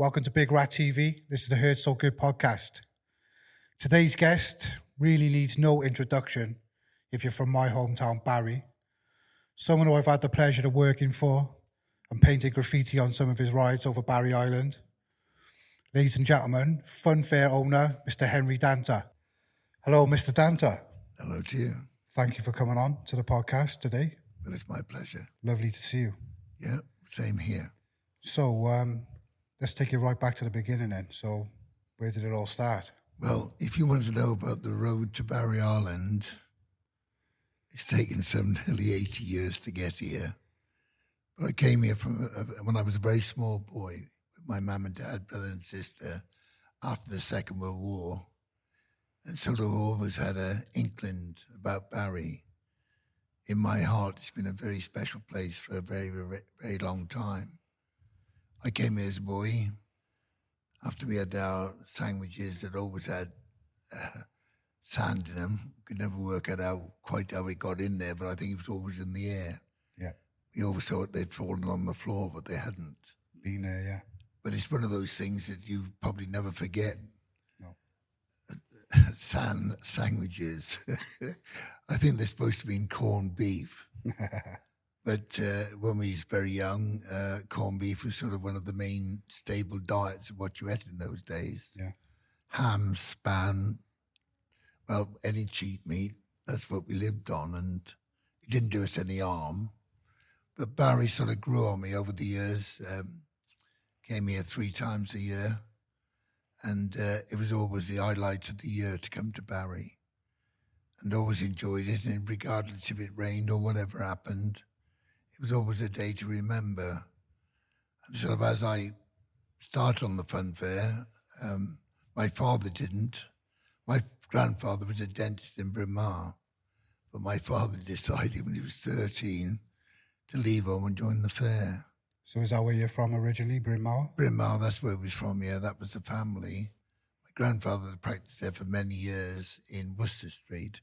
Welcome to Big Rat TV. This is the Heard So Good podcast. Today's guest really needs no introduction if you're from my hometown, Barry. Someone who I've had the pleasure of working for and painted graffiti on some of his rides over Barry Island. Ladies and gentlemen, Fun Fair owner, Mr. Henry DANTER. Hello, Mr. DANTER. Hello to you. Thank you for coming on to the podcast today. Well, it's my pleasure. Lovely to see you. Yeah, same here. So, let's take you right back to the beginning then. So, where did it all start? Well, if you want to know about the road to Barry Island, it's taken some nearly 80 years to get here. But I came here from when I was a very small boy with my mum and dad, brother and sister, after the Second World War. And sort of always had an inkling about Barry. In my heart, it's been a very special place for a very, very, very long time. I came here as a boy. After we had our sandwiches that always had sand in them, could never work it out quite how it got in there, but I think it was always in the air. Yeah. We always thought they'd fallen on the floor, but they hadn't. Been there, yeah. But it's one of those things that you probably never forget. No. Sandwiches. I think they're supposed to be in corned beef. But when we was very young, corned beef was sort of one of the main staple diets of what you ate in those days. Yeah. Ham, span, well, any cheap meat, that's what we lived on, and it didn't do us any harm. But Barry sort of grew on me over the years, came here 3 times a year, and it was always the highlight of the year to come to Barry, and always enjoyed it, and regardless if it rained or whatever happened, it was always a day to remember. And sort of as I started on the fun fair, my father didn't. My grandfather was a dentist in Bryn Mawr, but my father decided when he was 13 to leave home and join the fair. So is that where you're from originally, Bryn Mawr? Bryn Mawr, that's where he was from, yeah, that was the family. My grandfather had practiced there for many years in Worcester Street,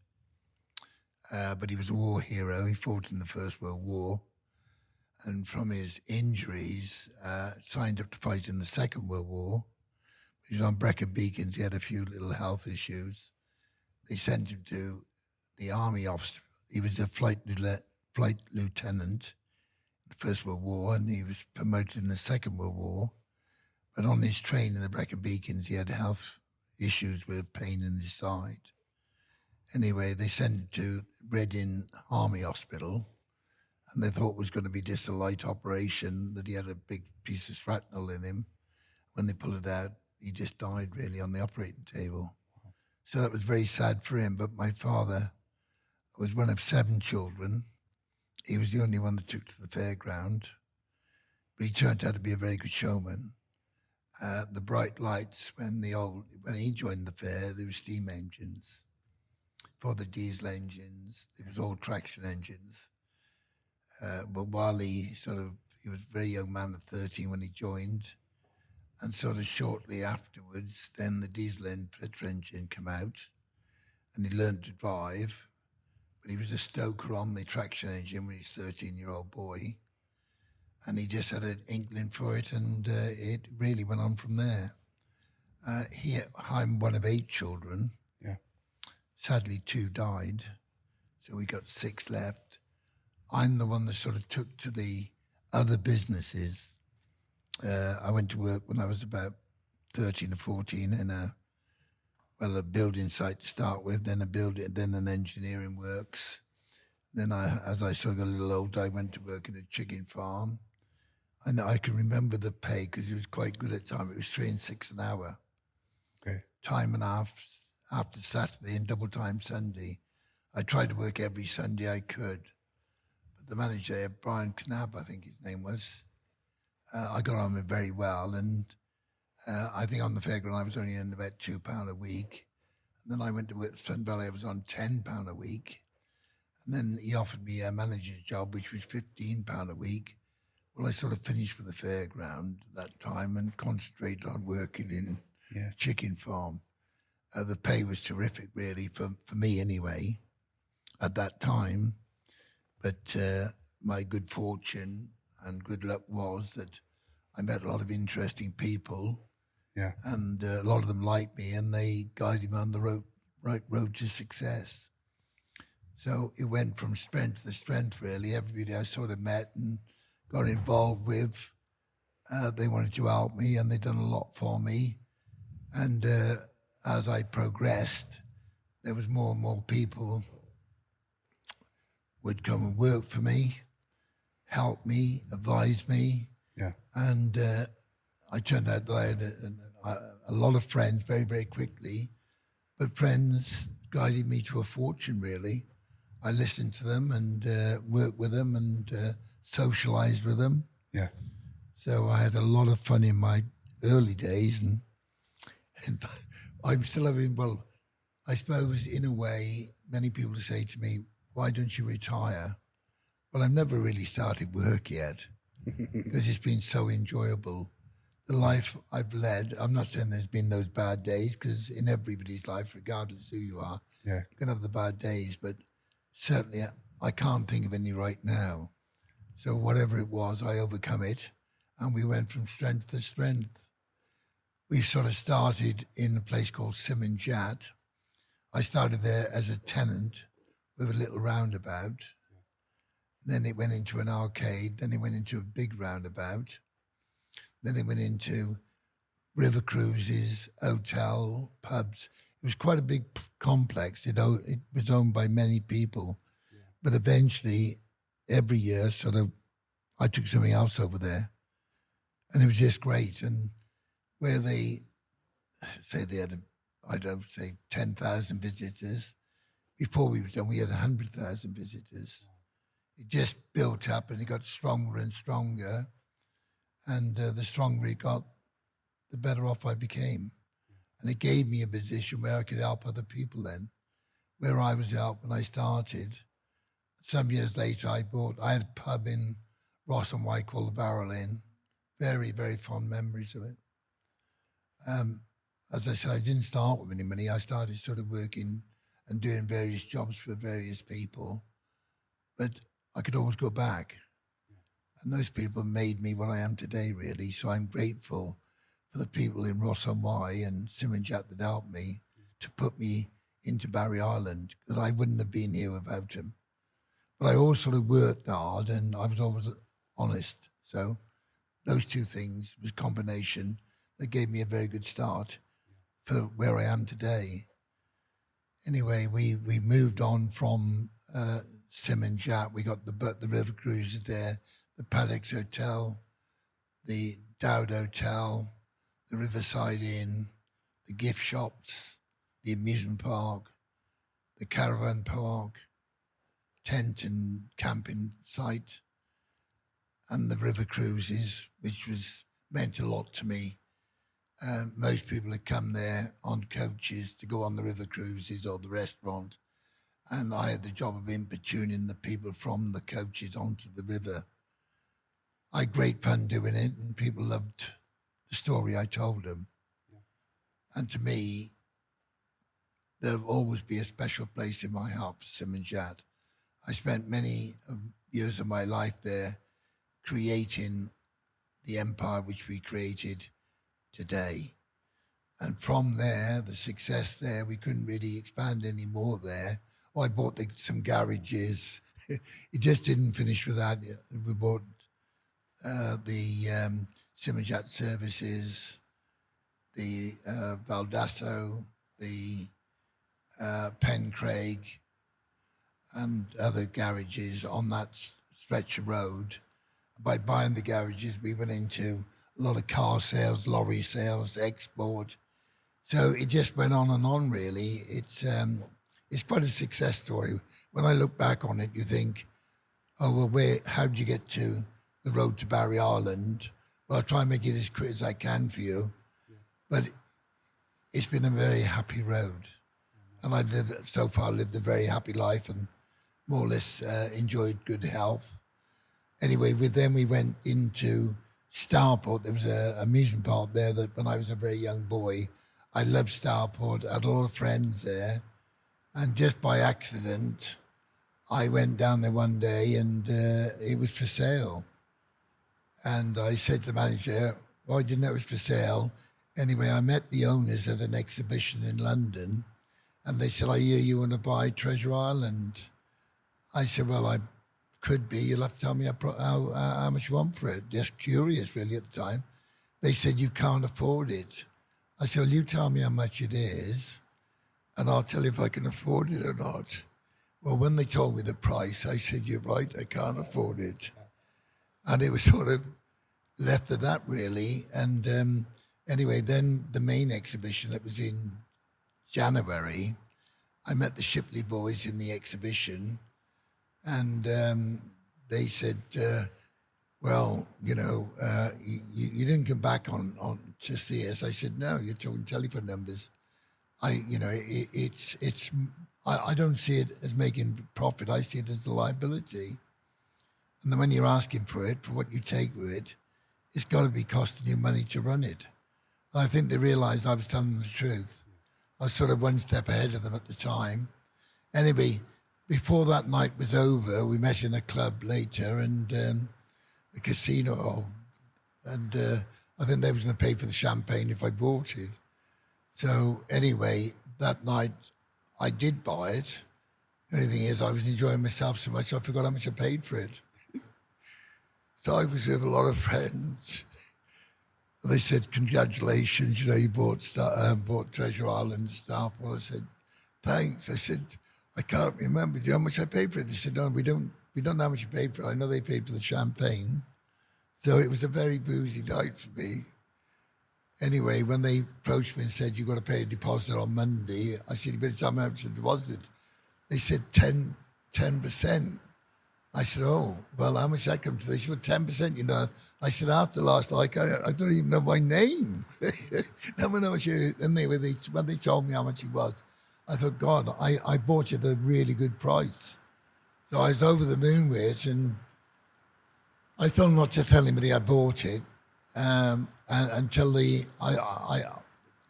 but he was a war hero. He fought in the First World War. And from his injuries, signed up to fight in the Second World War. He was on Brecon Beacons. He had a few little health issues. They sent him to the Army office. He was a flight lieutenant in the First World War, and he was promoted in the Second World War. But on his train in the Brecon Beacons, he had health issues with pain in his side. Anyway, they sent him to Reading Army Hospital, and they thought it was going to be just a light operation, that he had a big piece of shrapnel in him. When they pulled it out, he just died really on the operating table. So that was very sad for him. But my father was one of 7 children. He was the only one that took to the fairground. But he turned out to be a very good showman. The bright lights, when he joined the fair, there were steam engines. For the diesel engines, there was all traction engines. But while he was a very young man at 13 when he joined, and sort of shortly afterwards, then the diesel petrol engine came out, and he learned to drive. But he was a stoker on the traction engine when he was a 13-year-old boy, and he just had an inkling for it, and it really went on from there. I'm one of 8 children. Yeah. Sadly, 2 died, so we got 6 left. I'm the one that sort of took to the other businesses. I went to work when I was about 13 or 14 in a building site to start with, then an engineering works. Then as I sort of got a little older, I went to work in a chicken farm. And I can remember the pay because it was quite good at the time. It was 3 and 6 an hour. Okay. Time and a half after Saturday and double time Sunday. I tried to work every Sunday I could. The manager there, Brian Knapp, I think his name was, I got on with very well, and I think on the fairground I was only earning about £2 a week. And then I went to work at Sun Valley, I was on £10 a week. And then he offered me a manager's job, which was £15 a week. Well, I sort of finished with the fairground at that time and concentrated on working in a chicken farm. The pay was terrific, really, for me anyway, at that time. But my good fortune and good luck was that I met a lot of interesting people, Yeah. and a lot of them liked me, and they guided me on the right road to success. So it went from strength to strength, really. Everybody I sort of met and got involved with, they wanted to help me, and they'd done a lot for me. And as I progressed, there was more and more people would come and work for me, help me, advise me. Yeah. And I turned out that I had a lot of friends very, very quickly, but friends guided me to a fortune, really. I listened to them and worked with them and socialized with them. Yeah. So I had a lot of fun in my early days, and I'm still having, well, I suppose in a way, many people say to me, why don't you retire? Well, I've never really started work yet because it's been so enjoyable. The life I've led, I'm not saying there's been those bad days, because in everybody's life, regardless who you are, Yeah. you can have the bad days, but certainly I can't think of any right now. So whatever it was, I overcome it, and we went from strength to strength. We sort of started in a place called Simonjat. I started there as a tenant with a little roundabout. Then it went into an arcade. Then it went into a big roundabout. Then it went into river cruises, hotel, pubs. It was quite a big complex. It was owned by many people. Yeah. But eventually, every year, sort of, I took something else over there. And it was just great. And where they say they had, 10,000 visitors. Before we were done, we had 100,000 visitors. It just built up and it got stronger and stronger. And the stronger it got, the better off I became. And it gave me a position where I could help other people then, where I was helped when I started. Some years later, I had a pub in Ross and White called the Barrel Inn. Very, very fond memories of it. As I said, I didn't start with any money. I started sort of working and doing various jobs for various people. But I could always go back. And those people made me what I am today, really. So I'm grateful for the people in Ross and Wye and Simonjat that helped me to put me into Barry Island, because I wouldn't have been here without them. But I also sort of worked hard and I was always honest. So those two things was a combination that gave me a very good start for where I am today. Anyway, we moved on from Simonjat. We got the river cruises there, the Paddocks Hotel, the Dowd Hotel, the Riverside Inn, the gift shops, the amusement park, the caravan park, tent and camping site, and the river cruises, which meant a lot to me. Most people had come there on coaches to go on the river cruises or the restaurant, and I had the job of importuning the people from the coaches onto the river. I had great fun doing it, and people loved the story I told them. Yeah. And to me, there'll always be a special place in my heart for Simonjat. I spent many years of my life there creating the empire which we created today. And from there, the success there, we couldn't really expand any more there. I bought some garages. It just didn't finish with that. We bought the Simonjat Services, the Valdasso, the Pencraig, and other garages on that stretch of road. By buying the garages, we went into a lot of car sales, lorry sales, export. So it just went on, really. It's quite a success story. When I look back on it, you think, oh, well, how did you get to the road to Barry Island? Well, I'll try and make it as quick as I can for you. Yeah. But it's been a very happy road. And I've so far lived a very happy life and more or less enjoyed good health. Anyway, then we went into Starport. There was an amusement park there that when I was a very young boy, I loved Starport. I had a lot of friends there. And just by accident, I went down there one day and it was for sale. And I said to the manager, well, I didn't know it was for sale. Anyway, I met the owners at an exhibition in London, and they said, I hear you want to buy Treasure Island. I said, well, I could be. You'll have to tell me how much you want for it. Just curious, really, at the time. They said, you can't afford it. I said, well, you tell me how much it is, and I'll tell you if I can afford it or not. Well, when they told me the price, I said, you're right, I can't afford it. And it was sort of left at that, really. And anyway, then the main exhibition that was in January, I met the Shipley boys in the exhibition, and they said, well, you didn't come back on to see us. I said, no, you're talking telephone numbers. I don't see it as making profit. I see it as a liability. And then when you're asking for it, for what you take with it, it's got to be costing you money to run it. And I think they realised I was telling them the truth. I was sort of one step ahead of them at the time. Anyway, before that night was over, we met in a club later, and the casino, and I think they was going to pay for the champagne if I bought it. So anyway, that night I did buy it. The only thing is I was enjoying myself so much I forgot how much I paid for it. So I was with a lot of friends. They said, congratulations, you bought Treasure Island stuff. Well, I said, thanks. I said, I can't remember. Do you know how much I paid for it? They said, no, we don't know how much you paid for it. I know they paid for the champagne. So it was a very boozy night for me. Anyway, when they approached me and said, you've got to pay a deposit on Monday, I said, by the time I was the deposit, they said 10%. I said, oh, well, how much that come to? They said, well, 10%, I said, after last night, I don't even know my name. No one knows you. And when they told me how much it was, I thought, God, I bought it at a really good price. So I was over the moon with it, and I told them not to tell anybody I bought it until the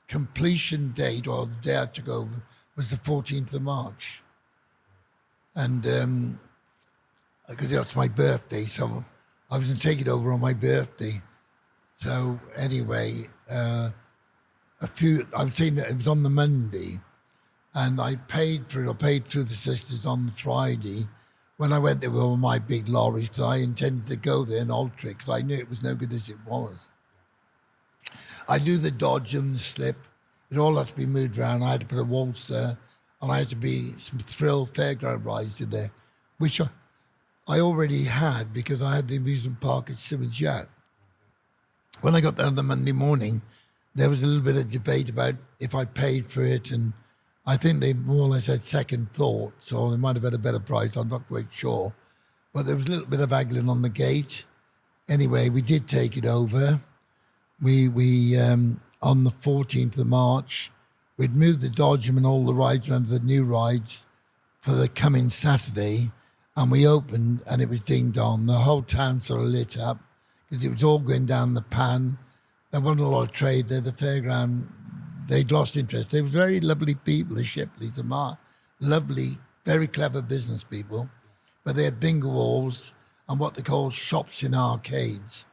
completion date, or the day I took over, was the 14th of March. And because that's my birthday, so I was going to take it over on my birthday. So anyway, I was saying that it was on the Monday, and I paid through the sisters on the Friday. When I went there with all my big lorries, because I intended to go there and alter it, because I knew it was no good as it was. I knew the dodge and the slip. It all had to be moved around. I had to put a waltzer, and I had to be some thrill fairground rides in there, which I already had because I had the amusement park at Simmons Yacht. When I got there on the Monday morning, there was a little bit of debate about if I paid for it, and I think they more or less had second thoughts, or they might have had a better price, I'm not quite sure. But there was a little bit of haggling on the gate. Anyway, we did take it over. We on the 14th of March, we'd moved the Dodgem and all the rides around the new rides for the coming Saturday, and we opened, and it was ding-dong. The whole town sort of lit up because it was all going down the pan. There wasn't a lot of trade there. The fairground, they'd lost interest. They were very lovely people, the Shipleys, the lovely, very clever business people, but they had bingo halls and what they call shops in arcades.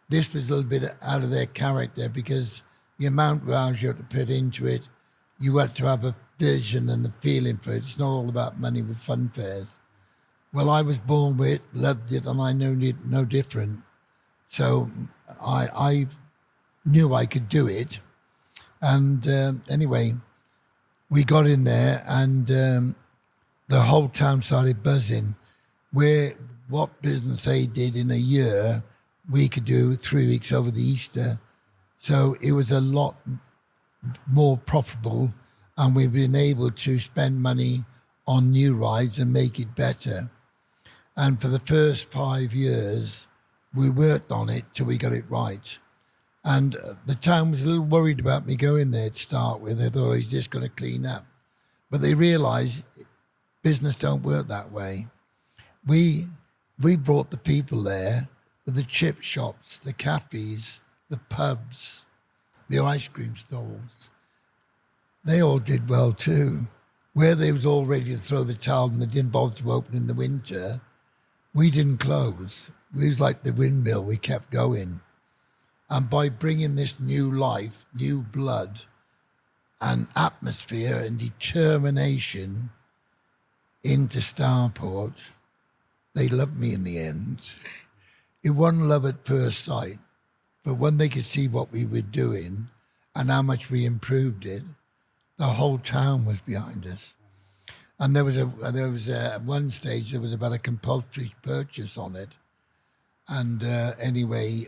This was a little bit out of their character because the amount of hours you had to put into it, you had to have a vision and a feeling for it. It's not all about money with fun fairs. Well, I was born with it, loved it, and I know it no different. So I knew I could do it. And anyway, we got in there, and the whole town started buzzing. What business they did in a year, we could do 3 weeks over the Easter. So it was a lot more profitable, and we've been able to spend money on new rides and make it better. And for the first 5 years, we worked on it till we got it right. And the town was a little worried about me going there to start with. They thought he's just going to clean up. But they realised business don't work that way. We brought the people there with the chip shops, the cafes, the pubs, the ice cream stalls. They all did well too. Where they was all ready to throw the towel and they didn't bother to open in the winter, we didn't close. we was like the windmill. We kept going. And by bringing this new life, new blood, and atmosphere and determination into Starport, they loved me in the end. It wasn't love at first sight, but when they could see what we were doing and how much we improved it, the whole town was behind us. And there was at one stage there was about a compulsory purchase on it, and anyway,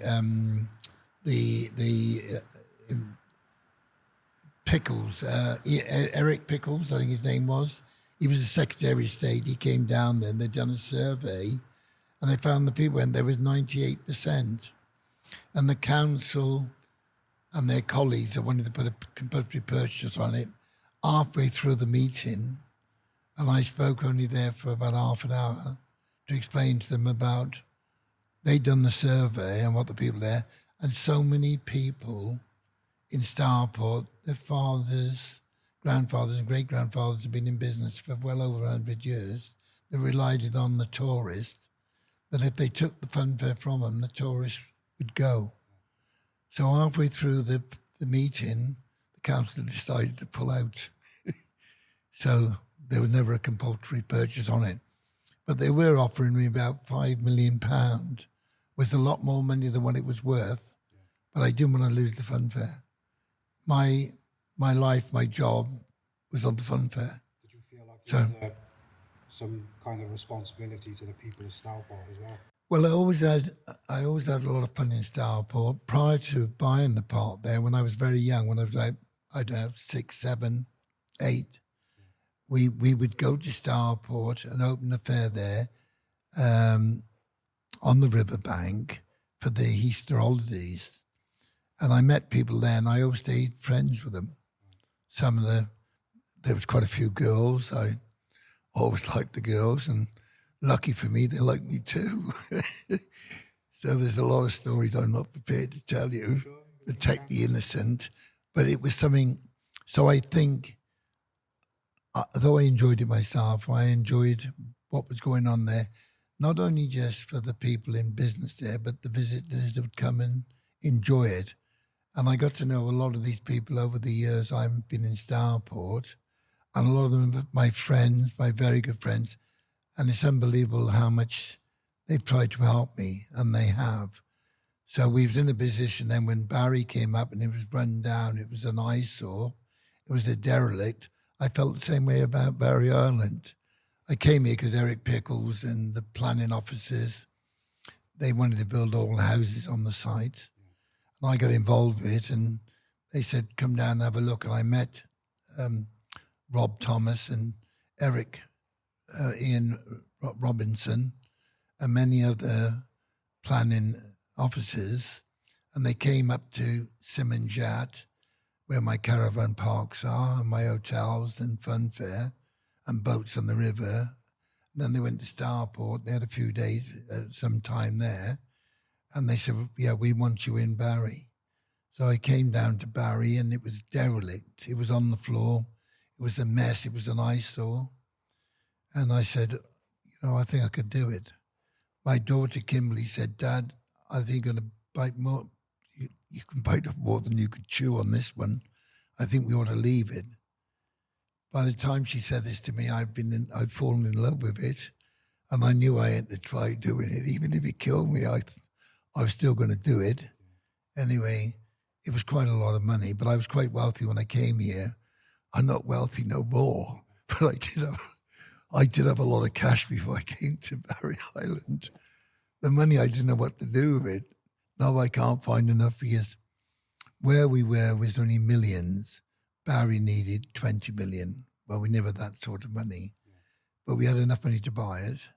Pickles, Eric Pickles, I think his name was. He was the Secretary of State. He came down there and they'd done a survey, and they found the people, and there was 98%. And the council and their colleagues that wanted to put a compulsory purchase on it halfway through the meeting, and I spoke only there for about half an hour to explain to them about they'd done the survey and what the people there, and so many people in Starport, their fathers, grandfathers and great-grandfathers have been in business for well over 100 years. They relied on the tourists, that if they took the funfair from them, the tourists would go. So halfway through the meeting, the council decided to pull out. So there was never a compulsory purchase on it. But they were offering me about £5 million. Was a lot more money than what it was worth, but I didn't want to lose the funfair. My life, my job was on the funfair. Did you feel like you had some kind of responsibility to the people of Stourport as well? Well, I always had a lot of fun in Stourport. Prior to buying the part there, when I was very young, when I was like, I don't know, 6, 7, 8, we would go to Stourport and open a fair there on the riverbank for the Easter holidays. And I met people there, and I always stayed friends with them. There was quite a few girls. I always liked the girls, and lucky for me, they liked me too. So there's a lot of stories I'm not prepared to tell you, protect the innocent. But it was something, so I think, though I enjoyed it myself, I enjoyed what was going on there, not only just for the people in business there, but the visitors that would come and enjoy it. And I got to know a lot of these people over the years I've been in Stourport, and a lot of them are my friends, my very good friends. And it's unbelievable how much they've tried to help me, and they have. So we was in a position then when Barry came up and it was run down, it was an eyesore, it was a derelict. I felt the same way about Barry Island. I came here because Eric Pickles and the planning officers, they wanted to build all the houses on the site. And I got involved with it, and they said, come down and have a look. And I met Rob Thomas and Ian Robinson and many other planning officers, and they came up to Simonjat, where my caravan parks are and my hotels and funfair and boats on the river. And then they went to Stourport. They had a few days, some time there, and they said, yeah, we want you in Barry. So I came down to Barry, and it was derelict. It was on the floor. It was a mess. It was an eyesore. And I said, I think I could do it. My daughter Kimberly said, Dad, I think you're going to bite more. You can bite off more than you could chew on this one. I think we ought to leave it. By the time she said this to me, I'd fallen in love with it, and I knew I had to try doing it. Even if it killed me, I was still going to do it. Anyway, it was quite a lot of money, but I was quite wealthy when I came here. I'm not wealthy no more, but I did have a lot of cash before I came to Barry Island. The money, I didn't know what to do with it. Now I can't find enough, because where we were was only millions. Barry needed 20 million. Well, we never had that sort of money, but we had enough money to buy it,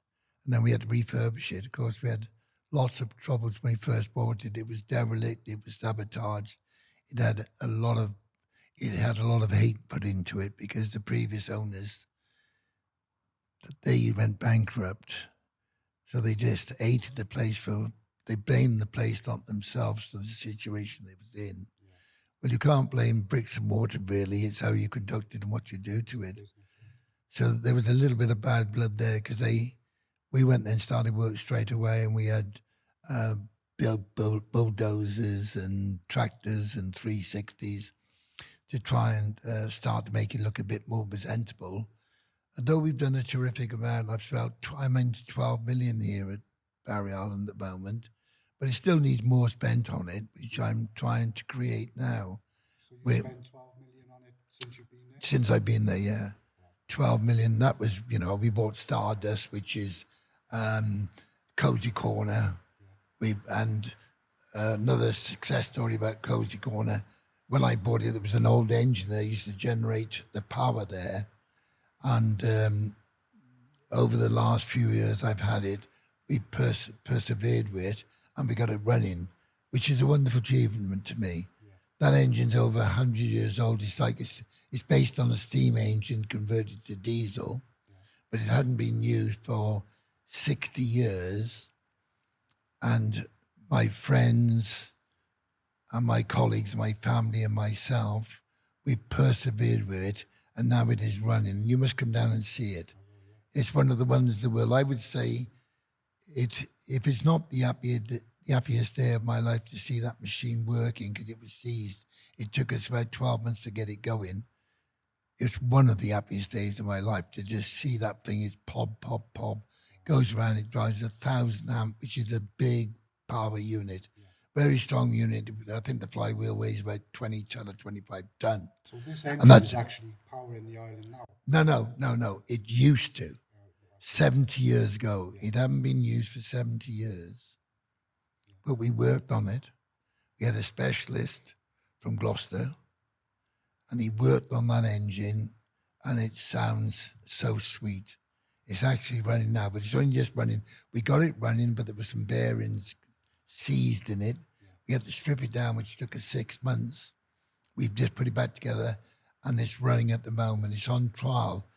and then we had to refurbish it. Of course, we had lots of troubles when we first bought it. It was derelict. It was sabotaged. It had a lot of hate put into it because the previous owners, they went bankrupt. So they just hated the place they blamed the place, not themselves, for the situation they was in. Yeah. Well, you can't blame bricks and mortar, really. It's how you conduct it and what you do to it. So there was a little bit of bad blood there, because we went and started work straight away, and we had bulldozers and tractors and 360s to try and start to make it look a bit more presentable. Although we've done a terrific amount, I'm into 12 million here at Barry Island at the moment, but it still needs more spent on it, which I'm trying to create now. So you spent 12 million on it since you've been there? Since I've been there, yeah. 12 million, that was, we bought Stardust, which is Cozy Corner. And another success story about Cozy Corner, when I bought it, there was an old engine that used to generate the power there. And over the last few years I've had it, we persevered with it, and we got it running, which is a wonderful achievement to me. Yeah. That engine's over 100 years old. It's based on a steam engine converted to diesel, but it hadn't been used for 60 years. And my friends and my colleagues, my family and myself, we persevered with it, and now it is running. You must come down and see it. It's one of the wonders of the world. I would say, if it's not the happiest day of my life to see that machine working, because it was seized. It took us about 12 months to get it going. It's one of the happiest days of my life to just see that thing is pop, pop, pop. Goes around, it drives 1,000 amp, which is a big power unit. Very strong unit. I think the flywheel weighs about 20 ton or 25 ton. So this engine is actually powering the island now? No. It used to. 70 years ago. It hadn't been used for 70 years. But we worked on it. We had a specialist from Gloucester, and he worked on that engine, and it sounds so sweet. It's actually running now, but it's only just running. We got it running, but there were some bearings seized in it. We had to strip it down, which took us 6 months. We've just put it back together, and it's running at the moment. It's on trial,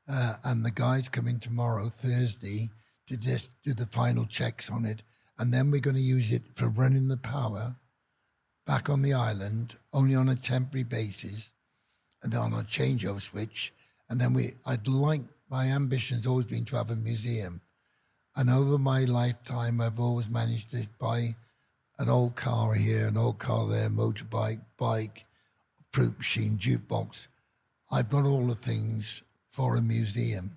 and the guys come in tomorrow, Thursday, to just do the final checks on it, and then we're going to use it for running the power back on the island, only on a temporary basis, and on a changeover switch. And then my ambition's always been to have a museum. And over my lifetime, I've always managed to buy an old car here, an old car there, motorbike, bike, fruit machine, jukebox. I've got all the things for a museum.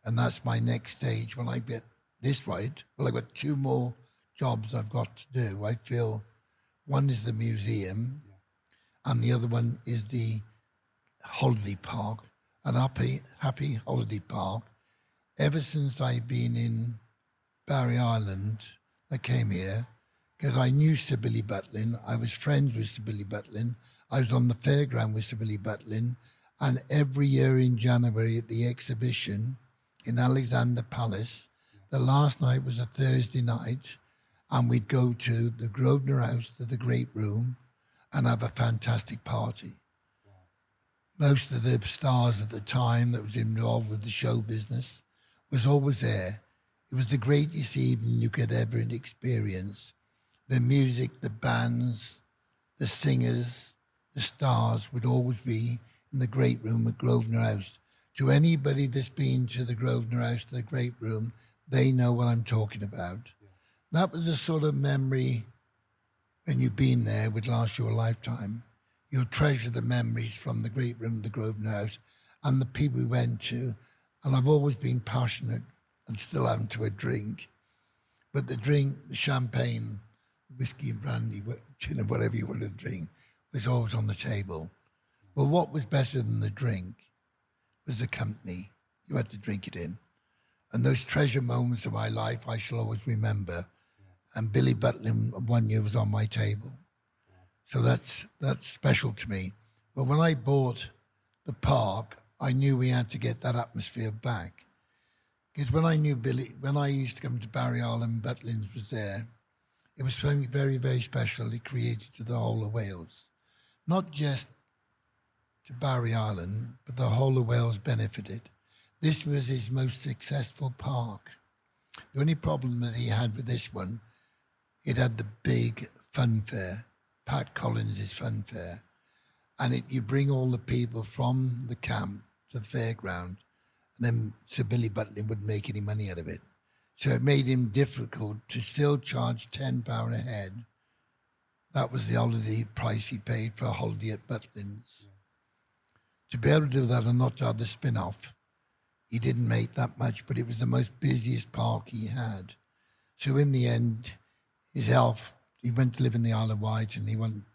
And that's my next stage when I get this right. Well, I've got 2 more jobs I've got to do. I feel one is the museum, and the other one is the holiday park, an happy holiday park. Ever since I've been in Barry Island, I came here because I knew Sir Billy Butlin. I was friends with Sir Billy Butlin. I was on the fairground with Sir Billy Butlin. And every year in January at the exhibition in Alexander Palace, the last night was a Thursday night, and we'd go to the Grosvenor House, to the Great Room, and have a fantastic party. Most of the stars at the time that was involved with the show business was always there. It was the greatest evening you could ever experience. The music, the bands, the singers, the stars would always be in the Great Room at Grosvenor House. To anybody that's been to the Grosvenor House, to the Great Room, they know what I'm talking about. That was a sort of memory when you've been there would last you a lifetime. You'll treasure the memories from the Great Room, the Grosvenor House, and the people we went to. And I've always been passionate and still am to a drink. But the drink, the champagne, whiskey and brandy, whatever you want to drink, was always on the table. Well, what was better than the drink was the company. You had to drink it in. And those treasure moments of my life I shall always remember. And Billy Butlin one year was on my table. So that's special to me. But when I bought the park, I knew we had to get that atmosphere back. Because when I used to come to Barry Island, Butlin's was there, it was something very, very special. It created to the whole of Wales. Not just to Barry Island, but the whole of Wales benefited. This was his most successful park. The only problem that he had with this one, it had the big fun fair, Pat Collins' fun fair. And you bring all the people from the camp to the fairground, and then Sir Billy Butlin wouldn't make any money out of it. So it made him difficult to still charge £10 a head. That was the holiday price he paid for a holiday at Butlins. To be able to do that and not to have the spin-off, he didn't make that much, but it was the most busiest park he had. So in the end, his health, he went to live in the Isle of Wight and he wasn't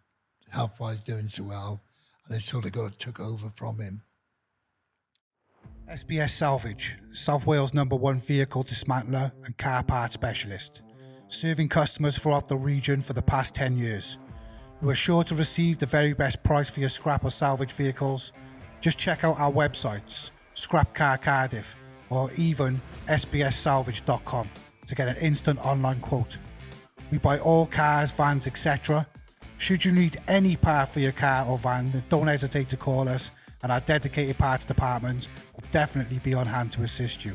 health-wise doing so well, and it sort of took over from him. SBS Salvage, South Wales' #1 vehicle dismantler and car part specialist, serving customers throughout the region for the past 10 years. You are sure to receive the very best price for your scrap or salvage vehicles. Just check out our websites, Scrap Car Cardiff or even sbssalvage.com to get an instant online quote. We buy all cars, vans, etc. Should you need any part for your car or van, don't hesitate to call us, and our dedicated parts department will definitely be on hand to assist you.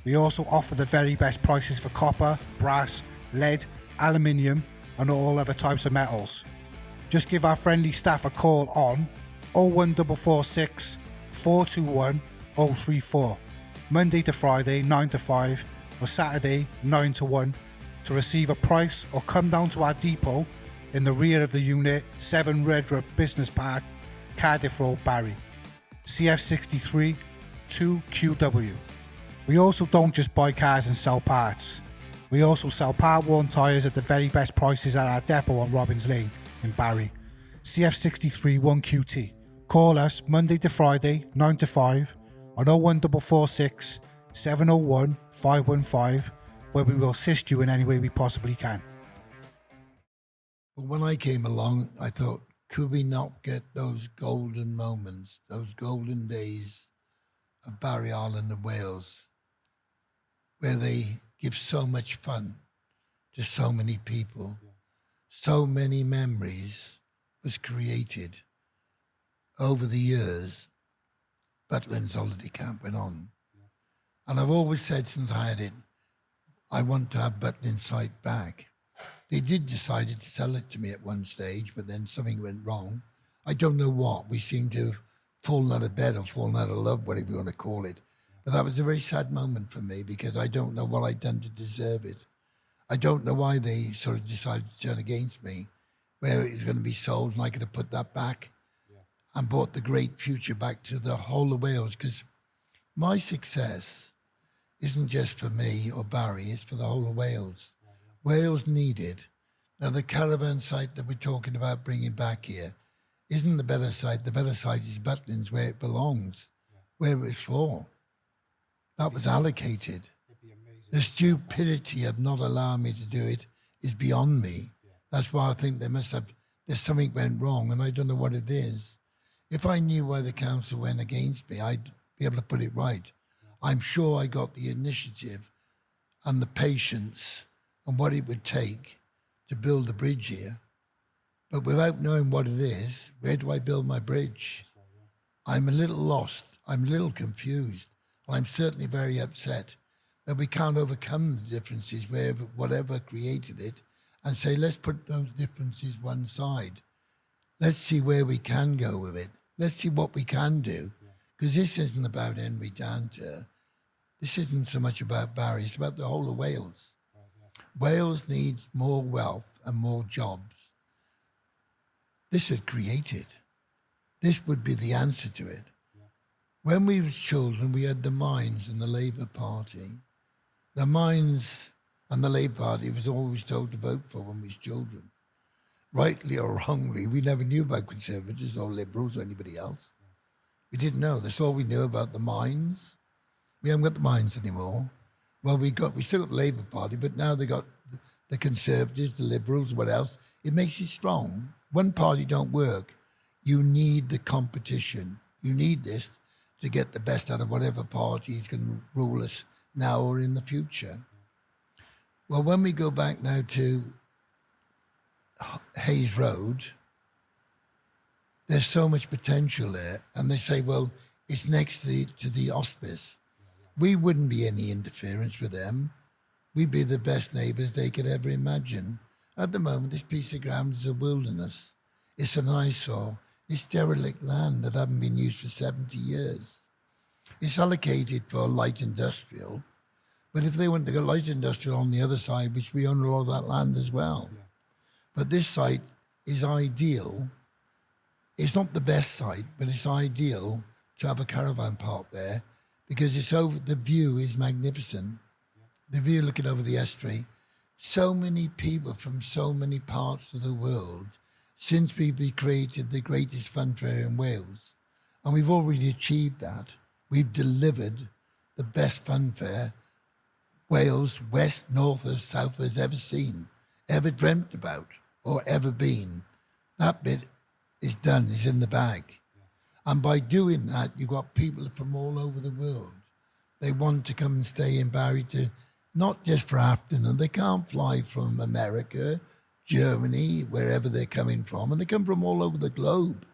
We also offer the very best prices for copper, brass, lead, aluminium and all other types of metals. Just give our friendly staff a call on 01446 421 034, Monday to Friday 9 to 5 or Saturday 9 to 1 to receive a price, or come down to our depot in the rear of the unit, 7 Redrup Business Park, Cardiff Road, Barry, CF63 2QW. We also don't just buy cars and sell parts. We also sell part-worn tyres at the very best prices at our depot on Robbins Lane in Barry, CF63 1QT. Call us Monday to Friday 9 to 5 on 01446 701 515, where we will assist you in any way we possibly can. But when I came along, I thought, could we not get those golden moments, those golden days of Barry Island and Wales, where they give so much fun to so many people, so many memories was created over the years. Butlins Holiday Camp went on. And I've always said since I had it, I want to have Butlins site back. They did decide to sell it to me at one stage, but then something went wrong. I don't know what. We seem to have fallen out of bed or fallen out of love, whatever you want to call it. But that was a very sad moment for me because I don't know what I'd done to deserve it. I don't know why they sort of decided to turn against me, where it was going to be sold and I could have put that back and brought the great future back to the whole of Wales, because my success isn't just for me or Barry, it's for the whole of Wales. Wales need it. Now, the caravan site that we're talking about bringing back here isn't the better site. The better site is Butlins, where it belongs, where it was for. That was allocated. The stupidity of not allowing me to do it is beyond me. That's why I think there's something went wrong, and I don't know what it is. If I knew why the council went against me, I'd be able to put it right. I'm sure I got the initiative and the patience and what it would take to build a bridge here. But without knowing what it is, where do I build my bridge? I'm a little lost. I'm a little confused. And I'm certainly very upset that we can't overcome the differences, whatever created it, and say, let's put those differences one side. Let's see where we can go with it. Let's see what we can do. Because this isn't about Henry DANTER. This isn't so much about Barry. It's about the whole of Wales. Wales needs more wealth and more jobs. This is created. This would be the answer to it. When we were children, we had the Mines and the Labour Party. The Mines and the Labour Party was always told to vote for when we were children. Rightly or wrongly, we never knew about Conservatives or Liberals or anybody else. We didn't know. That's all we knew about the Mines. We haven't got the Mines anymore. Well, we still got the Labour Party, but now they got the Conservatives, the Liberals, what else? It makes it strong. One party don't work. You need the competition. You need this to get the best out of whatever party is going to rule us now or in the future. Well, when we go back now to Hayes Road, there's so much potential there. And they say, well, it's next to the hospice. We wouldn't be any interference with them. We'd be the best neighbours they could ever imagine. At the moment, this piece of ground is a wilderness. It's an eyesore. It's derelict land that hasn't been used for 70 years. It's allocated for light industrial, But if they want to go light industrial on the other side, which we own a lot of that land as well. Yeah. But this site is ideal. It's not the best site, but it's ideal to have a caravan park there because it's over. The view is magnificent. The view looking over the estuary. So many people from so many parts of the world since we created the greatest fun fair in Wales. And we've already achieved that. We've delivered the best fun fair Wales, west, north or south has ever seen, ever dreamt about or ever been. That bit is done, is in the bag. And by doing that, you've got people from all over the world. They want to come and stay in Barry to, not just for afternoon. They can't fly from America, Germany, wherever they're coming from. And they come from all over the globe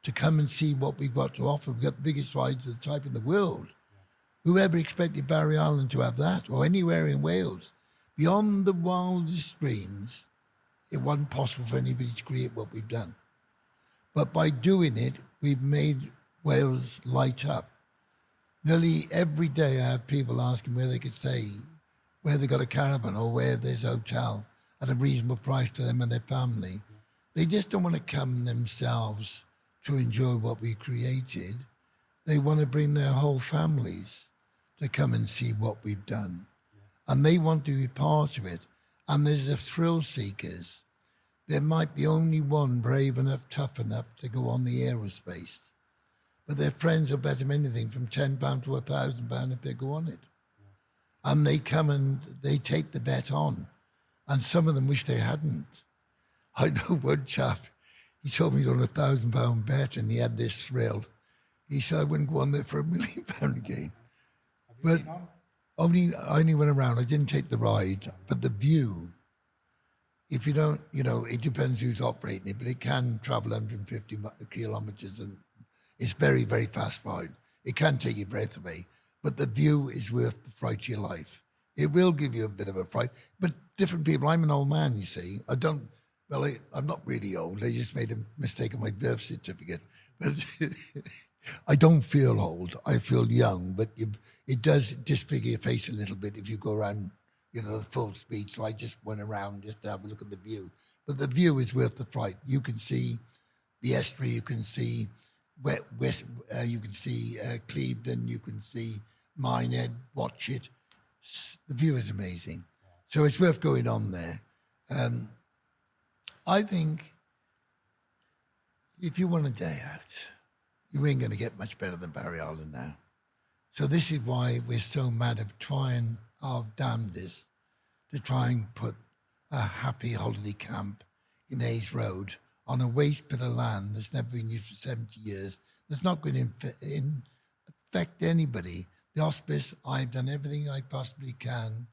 to come and see what we've got to offer. We've got the biggest rides of the type in the world. Whoever expected Barry Island to have that, or anywhere in Wales, beyond the wildest dreams, it wasn't possible for anybody to create what we've done. But by doing it, we've made Wales light up. Nearly every day I have people asking where they could stay, where they got a caravan or where there's a hotel at a reasonable price to them and their family. They just don't want to come themselves to enjoy what we created. They want to bring their whole families to come and see what we've done. And they want to be part of it. And there's the thrill seekers. There might be only one brave enough, tough enough to go on the aerospace. But their friends will bet them anything from £10 to £1,000 if they go on it. And they come and they take the bet on. And some of them wish they hadn't. I know one chap, he told me he was on £1,000 bet and he had this thrill. He said, I wouldn't go on there for £1 million again. But I only went around. I didn't take the ride. But the view, if you don't, it depends who's operating it, but it can travel 150 kilometres and it's very, very fast ride. It can take your breath away, but the view is worth the fright of your life. It will give you a bit of a fright, but different people. I'm an old man, you see. I'm not really old. I just made a mistake on my birth certificate. But I don't feel old. I feel young, but it does disfigure your face a little bit if you go around, the full speed. So I just went around just to have a look at the view. But the view is worth the fright. You can see the estuary. You can see West. You can see Clevedon. You can see Minehead. Watch it. The view is amazing. So it's worth going on there. I think if you want a day out, you ain't going to get much better than Barry Island now. So this is why we're so mad at trying our damnedest to try and put a happy holiday camp in Hayes Road on a waste bit of land that's never been used for 70 years. That's not going to affect anybody. The hospice, I've done everything I possibly can.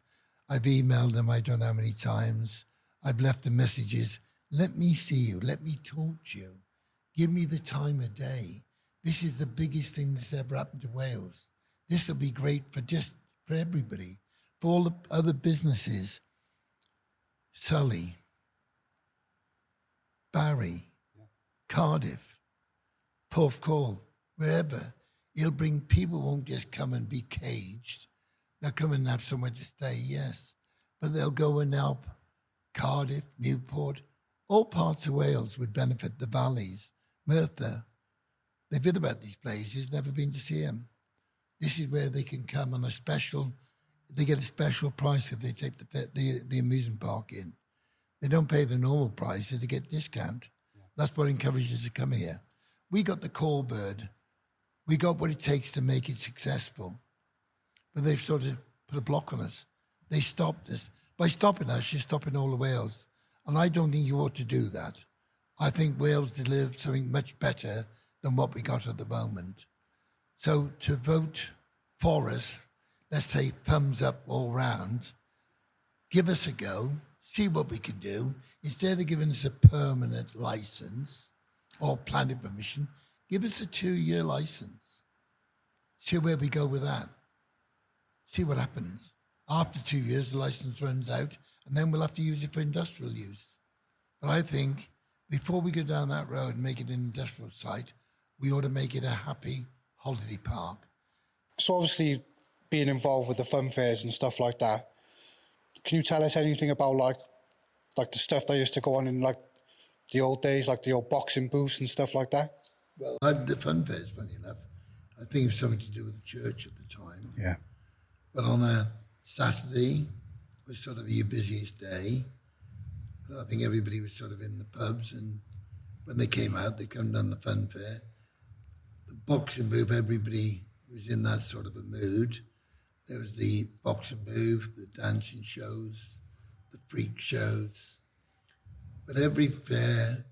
I've emailed them I don't know how many times. I've left them messages. Let me see you. Let me talk to you. Give me the time of day. This is the biggest thing that's ever happened to Wales. This will be great for everybody, for all the other businesses. Sully, Barry, Cardiff, Porthcawl, wherever. It'll bring people won't just come and be caged. They'll come and have somewhere to stay, yes. But they'll go and help Cardiff, Newport, all parts of Wales would benefit, the valleys, Merthyr. They've heard about these places, never been to see them. This is where they can come on they get a special price if they take the amusement park in. They don't pay the normal price, they get discount. Yeah. That's what encourages to come here. We got the call bird. We got what it takes to make it successful. But they've sort of put a block on us. They stopped us. By stopping us, you're stopping all the Wales. And I don't think you ought to do that. I think Wales deserves something much better than what we got at the moment. So to vote for us, let's say thumbs up all round, give us a go, see what we can do. Instead of giving us a permanent license or planning permission, give us a 2-year license. See where we go with that. See what happens. After 2 years, the license runs out, and then we'll have to use it for industrial use. But I think before we go down that road and make it an industrial site, we ought to make it a happy holiday park. So obviously, being involved with the fun fairs and stuff like that. Can you tell us anything about like the stuff that used to go on in like the old days, like the old boxing booths and stuff like that? Well, I had the fun fairs, funny enough. I think it was something to do with the church at the time. Yeah. But on a Saturday was sort of your busiest day. I think everybody was sort of in the pubs, and when they came out, they come down the fun fair. The boxing booth, everybody was in that sort of a mood. There was the boxing booth, the dancing shows, the freak shows. But every fair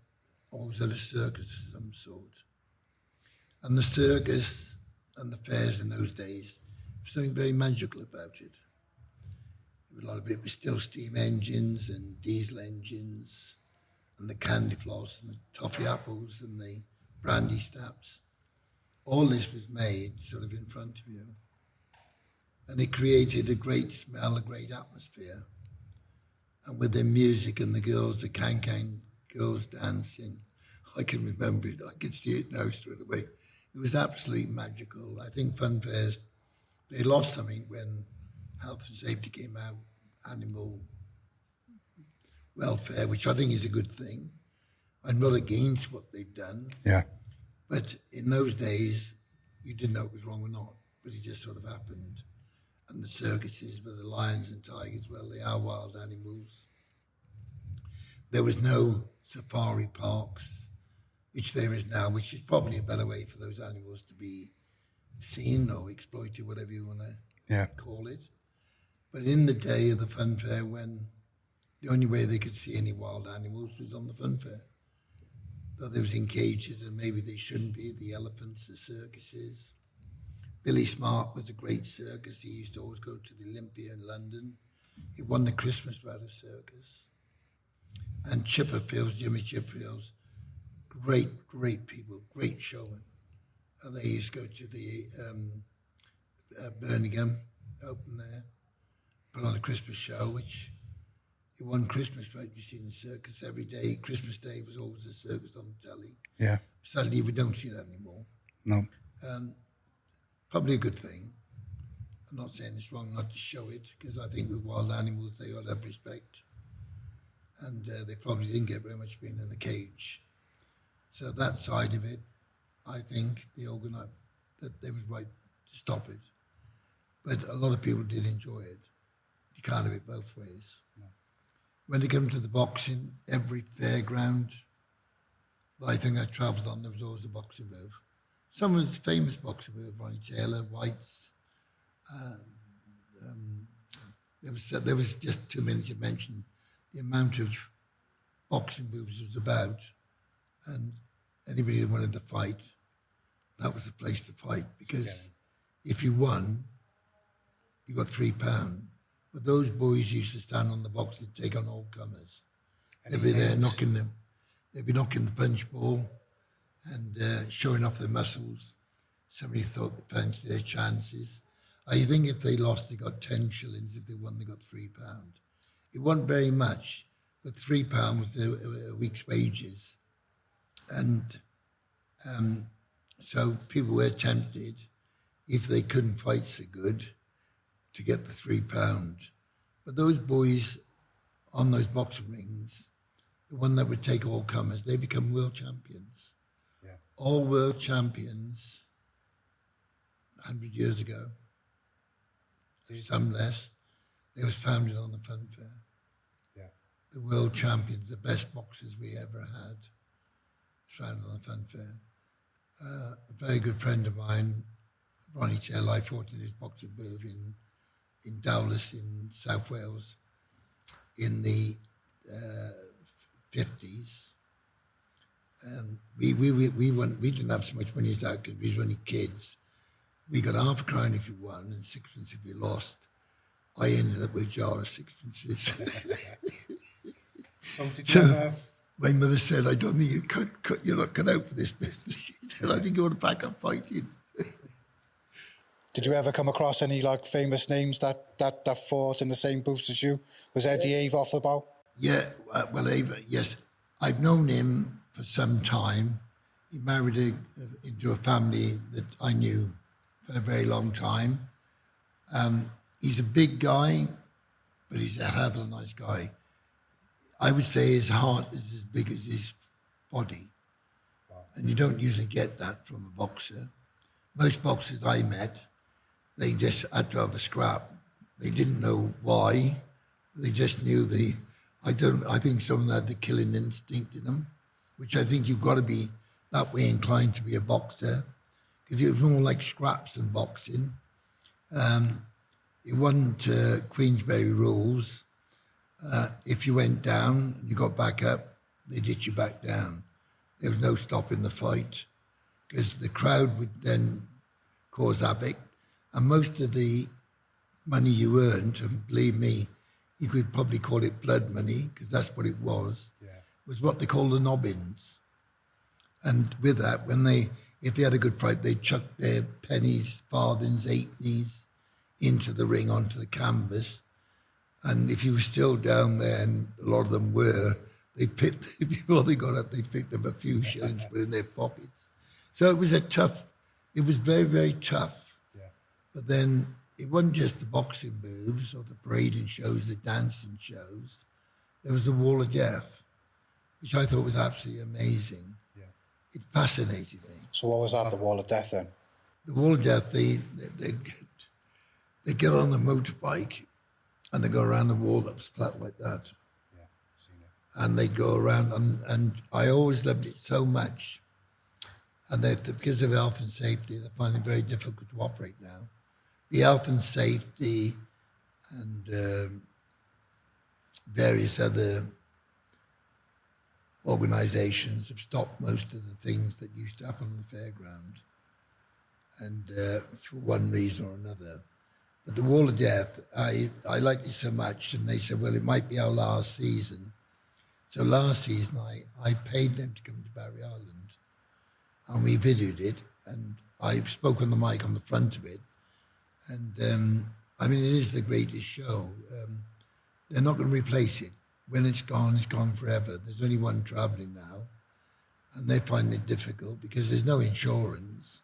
always had a circus of some sort. And the circus and the fairs in those days, there was something very magical about it. A lot of it was still steam engines and diesel engines and the candy floss and the toffee apples and the brandy snaps. All this was made sort of in front of you. And it created a great smell, a great atmosphere. And with the music and the girls, the can-can girls dancing, I can remember it, I can see it now straight away. It was absolutely magical. I think fun fairs, they lost something when health and safety came out, animal welfare, which I think is a good thing. I'm not against what they've done. Yeah. But in those days, you didn't know it was wrong or not, but it just sort of happened. And the circuses with the lions and tigers, well, they are wild animals. There was no safari parks, which there is now, which is probably a better way for those animals to be seen or exploited, whatever you want to call it. But in the day of the fun fair, when the only way they could see any wild animals was on the fun fair. Though they was in cages and maybe they shouldn't be, the elephants, the circuses. Billy Smart was a great circus. He used to always go to the Olympia in London. He won the Christmas Rabbit Circus. And Chipperfields, Jimmy Chipperfields, great people, great showmen. And they used to go to the Birmingham, open there, put on a Christmas show, which he won Christmas, right? You see in the circus every day. Christmas Day was always a circus on the telly. Yeah. Sadly, we don't see that anymore. No. Probably a good thing. I'm not saying it's wrong not to show it, because I think with wild animals, they ought to have respect. And they probably didn't get very much being in the cage. So that side of it, I think that they was right to stop it. But a lot of people did enjoy it. You can't have it both ways. No. When it came to the boxing, every fairground I think I travelled on, there was always a boxing booth. Some of the famous boxing booths, Ronnie Taylor, White's. There was just 2 minutes you mentioned the amount of boxing booths was about, and anybody that wanted to fight, that was the place to fight, because if you won, you got £3. But those boys used to stand on the box and take on all comers. They'd be there knocking them. They'd be knocking the punch ball and showing off their muscles. Somebody thought they fancied their chances. I think if they lost, they got 10 shillings. If they won, they got £3. It wasn't very much, but £3 was a week's wages. And so people were tempted, if they couldn't fight so good, to get the £3. But those boys on those boxing rings, the one that would take all comers, they become world champions. Yeah. All world champions 100 years ago, some less. They was founded on the fun fair. Yeah. The world champions, the best boxers we ever had, founded on the fun fair. A very good friend of mine, Ronnie Taylor, I fought in his boxing booth in Dowlais in South Wales in the 50s. We didn't have so much money as that because we were only kids. We got half a crown if you won and sixpence if you lost. I ended up with a jar of sixpences. So my mother said, I don't think you're not cut out for this business. She said, I think you want to back up fighting. Did you ever come across any like famous names that fought in the same booths as you? Was Eddie Ave off the bow? Yeah, yes. I've known him for some time. He married into a family that I knew for a very long time. He's a big guy, but he's a hell of a nice guy. I would say his heart is as big as his body. And you don't usually get that from a boxer. Most boxers I met, they just had to have a scrap. They didn't know why. They just knew I think some of them had the killing instinct in them, which I think you've got to be that way inclined to be a boxer, because it was more like scraps than boxing. It wasn't Queensberry rules. If you went down and you got back up, they'd hit you back down. There was no stopping the fight, because the crowd would then cause havoc. And most of the money you earned, and believe me, you could probably call it blood money, because that's what it was, was what they call the nobbins. And with that, if they had a good fight, they'd chuck their pennies, farthings, eightpennies into the ring, onto the canvas. And if you were still down there, and a lot of them were, before they got up, they picked up a few shillings, put in their pockets. So it was very, very tough. Yeah. But then it wasn't just the boxing moves or the parading shows, the dancing shows. There was the Wall of Death, which I thought was absolutely amazing. Yeah. It fascinated me. So what was that, the Wall of Death then? The Wall of Death, they get on a motorbike and they go around the wall that was flat like that. Yeah, seen it. And they'd go around, and I always loved it so much. And because of health and safety, they find it very difficult to operate now. The health and safety and various other organisations have stopped most of the things that used to happen on the fairground, and for one reason or another. But the Wall of Death, I liked it so much, and they said, well, it might be our last season. So last season, I paid them to come to Barry Island, and we videoed it, and I spoke on the mic on the front of it. And, I mean, it is the greatest show. They're not going to replace it. When it's gone forever. There's only one travelling now, and they find it difficult because there's no insurance.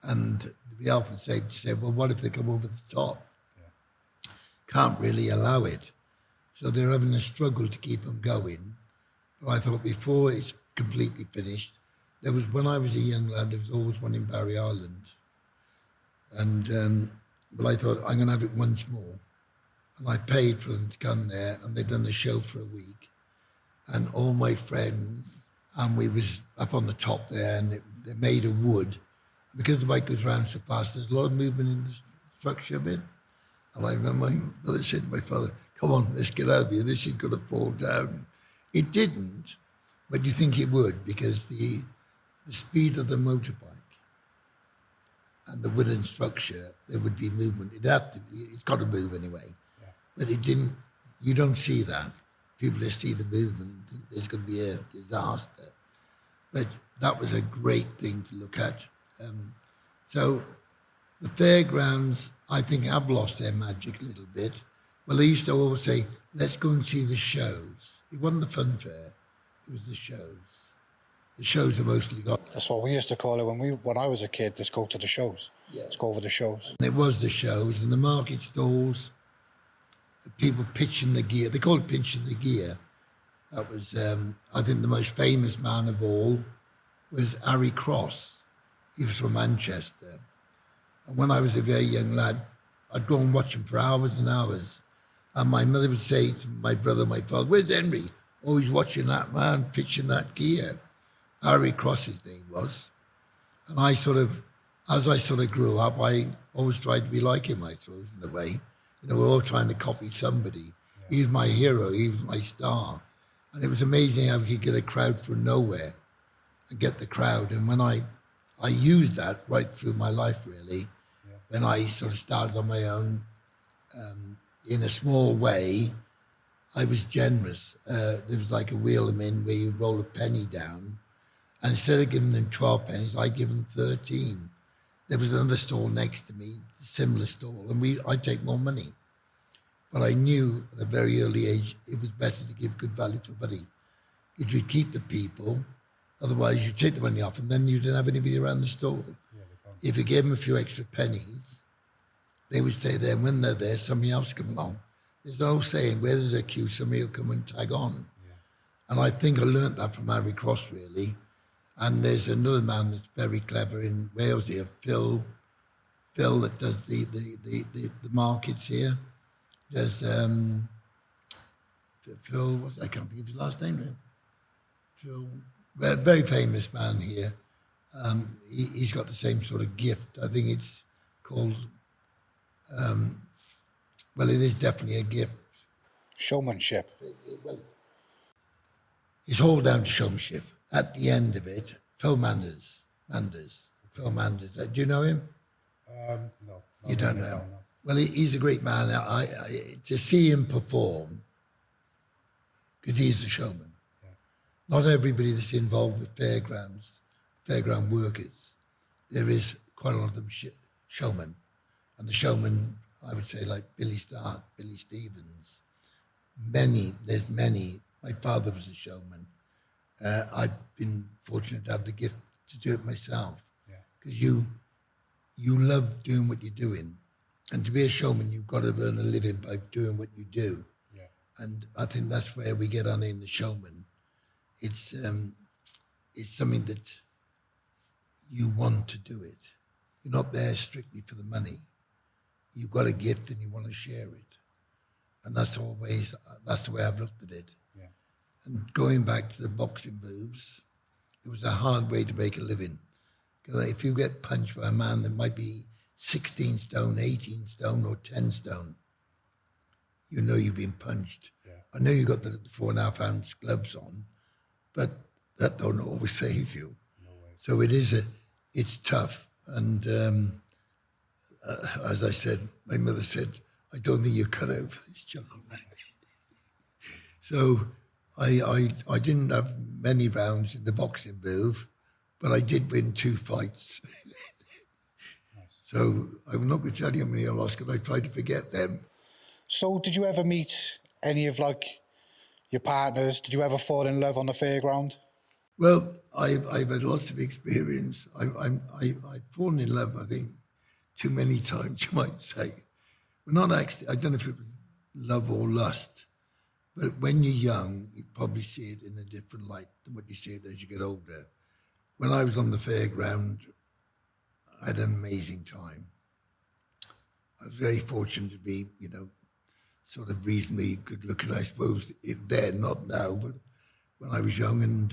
And the health and safety said, well, what if they come over the top? Yeah. Can't really allow it. So they're having a struggle to keep them going. But I thought before it's completely finished, when I was a young lad, there was always one in Barry Island. And, but I thought, I'm going to have it once more. And I paid for them to come there, and they'd done the show for a week. And all my friends, and we was up on the top there, and they made of wood. Because the bike goes around so fast, there's a lot of movement in the structure of it. And I remember my mother said to my father, come on, let's get out of here. This is going to fall down. It didn't, but you think it would, because the speed of the motorbike and the wooden structure, there would be movement. It's got to move anyway. Yeah. But it didn't, you don't see that. People just see the movement and think there's going to be a disaster. But that was a great thing to look at. So the fairgrounds, I think, have lost their magic a little bit. Well, they used to always say, let's go and see the shows. It wasn't the fun fair, it was the shows. The shows are mostly got. That's what we used to call it when I was a kid. Let's go to the shows. Yeah. Let's go over the shows. And it was the shows and the market stalls, the people pitching the gear. They called it pitching the gear. That was, I think, the most famous man of all was Harry Cross. He was from Manchester. And when I was a very young lad, I'd go and watch him for hours and hours. And my mother would say to my brother, my father, where's Henry? Oh, he's watching that man pitching that gear. Harry Cross, his name was. And as I grew up, I always tried to be like him, I suppose, in a way. You know, we're all trying to copy somebody. Yeah. He was my hero, he was my star. And it was amazing how he could get a crowd from nowhere and get the crowd. And when I used that right through my life, really. Yeah. When I sort of started on my own, in a small way, I was generous. There was like a wheel them in where you roll a penny down, and instead of giving them 12 pennies, I give them 13. There was another stall next to me, a similar stall, and I'd take more money. But I knew at a very early age it was better to give good value for money. Because you'd keep the people, otherwise you'd take the money off, and then you didn't have anybody around the stall. Yeah, if you gave them a few extra pennies, they would stay there, and when they're there, somebody else come along. There's an old saying, where there's a queue, somebody will come and tag on. Yeah. And I think I learnt that from Harry Cross, really. And there's another man that's very clever in Wales here, Phil, that does the markets here. There's Phil, I can't think of his last name now. Phil, very famous man here. He's got the same sort of gift. I think it's called, well, it is definitely a gift. Showmanship. Well, it's all down to showmanship. At the end of it, Phil Manders. Phil Manders. Do you know him? No. You don't know? No. Well, he's a great man. To see him perform, because he's a showman. Yeah. Not everybody that's involved with fairground workers, there is quite a lot of them showmen. And the showmen, I would say, like Billy Stark, Billy Stevens, there's many. My father was a showman. I've been fortunate to have the gift to do it myself. Because you love doing what you're doing. And to be a showman, you've got to earn a living by doing what you do. Yeah. And I think that's where we get our name, the showman. It's something that you want to do it. You're not there strictly for the money. You've got a gift and you want to share it. And that's the way I've looked at it. Yeah. And going back to the boxing moves, it was a hard way to make a living. Because if you get punched by a man that might be 16 stone, 18 stone, or 10 stone, you know you've been punched. Yeah. I know you got the 4.5 ounce gloves on, but that don't always save you. No way. So it's tough. And as I said, my mother said, I don't think you're cut out for this job. So I didn't have many rounds in the boxing move, but I did win 2 fights. So I'm not going to tell you how many I lost because I tried to forget them. So did you ever meet any of your partners? Did you ever fall in love on the fairground? Well, I've had lots of experience. I've fallen in love, I think, too many times, you might say. Well, not actually, I don't know if it was love or lust, but when you're young, you probably see it in a different light than what you see it as you get older. When I was on the fairground, I had an amazing time. I was very fortunate to be, sort of reasonably good looking, I suppose, then, not now, but when I was young, and